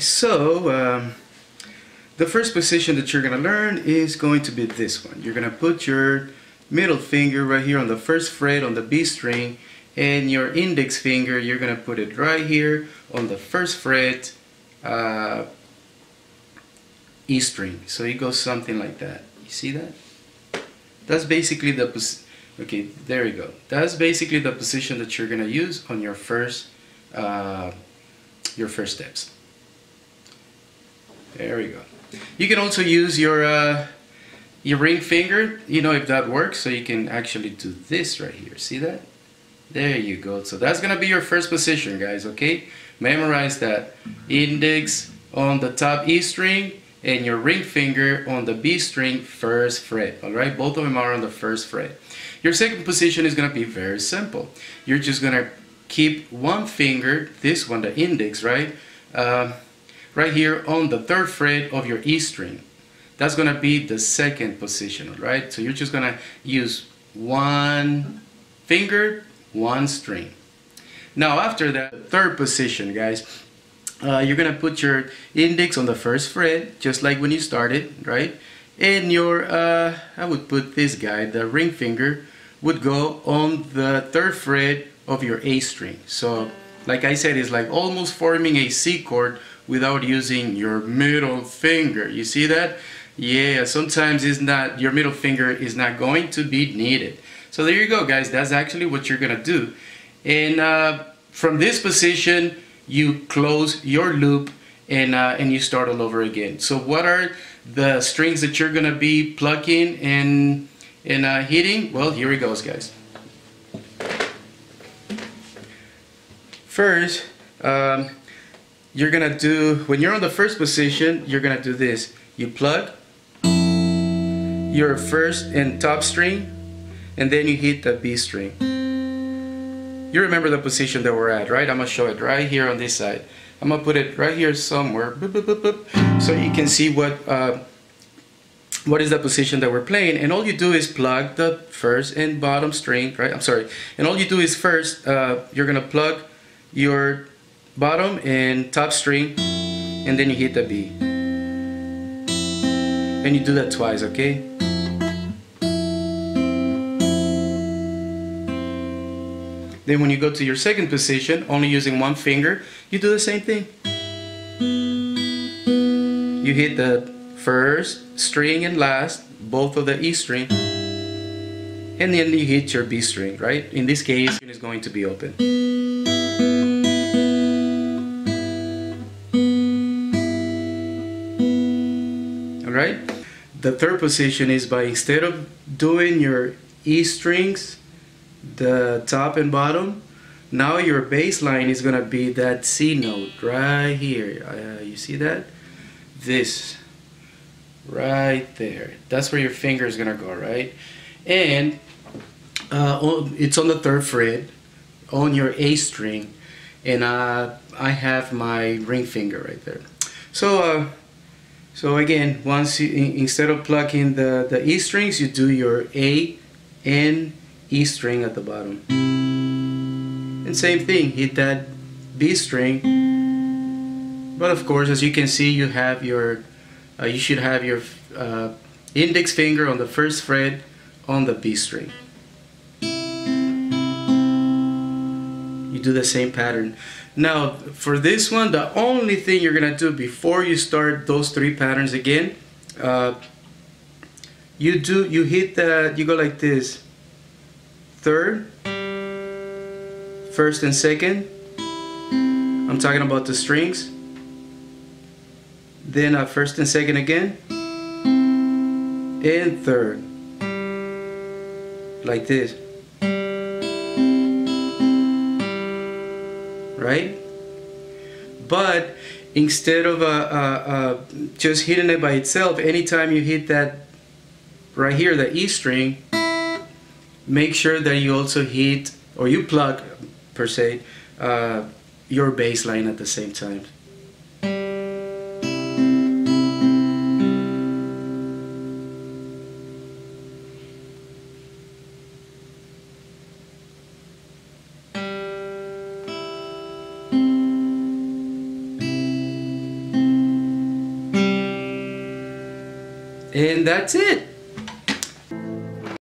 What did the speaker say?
so the first position that you're going to learn is going to be this one. You're going to put your middle finger right here on the first fret on the B string, and your index finger, you're going to put it right here on the first fret E string. So it goes something like that. You see that? That's basically the okay, there you go. That's basically the position that you're going to use on your first steps. There we go. You can also use your ring finger, you know, if that works, so you can actually do this right here. See that? There you go. So that's gonna be your first position, guys, okay? Memorize that. Index on the top E string and your ring finger on the B string first fret, all right? Both of them are on the first fret. Your second position is gonna be very simple. You're just gonna keep one finger, this one, the index, right? Right here on the third fret of your E string. That's gonna be the second position, all right? So you're just gonna use one finger, one string. Now after that, third position, guys, you're gonna put your index on the first fret, just like when you started, right? And your, I would put this guy, the ring finger, would go on the third fret of your A string. So, like I said, it's like almost forming a C chord without using your middle finger. You see that? Yeah, sometimes it's not, your middle finger is not going to be needed. So there you go, guys. That's actually what you're gonna do. And from this position, you close your loop and you start all over again. So what are the strings that you're gonna be plucking and hitting? Well, here it goes, guys. First, you're gonna do, when you're on the first position, you're gonna do this. You plug your first and top string, and then you hit the B string. You remember the position that we're at, right? I'm gonna show it right here on this side. I'm gonna put it right here somewhere, boop, boop, boop, boop, so you can see what is the position that we're playing. And all you do is plug the first and bottom string, right? I'm sorry. And all you do is first, you're gonna plug your bottom and top string, and then you hit the B. And you do that twice, okay? Then when you go to your second position, only using one finger, you do the same thing. You hit the first string and last, both of the E string, and then you hit your B string, right? In this case, it is going to be open. Right? The third position is by, instead of doing your E strings, the top and bottom, now your bass line is gonna be that C note right here. You see that? This right there. That's where your finger is gonna go, right? And it's on the third fret on your A string, and I have my ring finger right there. So again, once you, instead of plucking the E strings, you do your A and E string at the bottom. And same thing, hit that B string. But of course, as you can see, you have your, you should have your index finger on the first fret on the B string. You do the same pattern. Now, for this one, the only thing you're gonna do before you start those three patterns again, you hit that, you go like this: third, first and second. I'm talking about the strings. Then first and second again, and third, like this. Right? But instead of just hitting it by itself, anytime you hit that right here, the E string, make sure that you also hit, or you plug per se, your bass line at the same time. And that's it.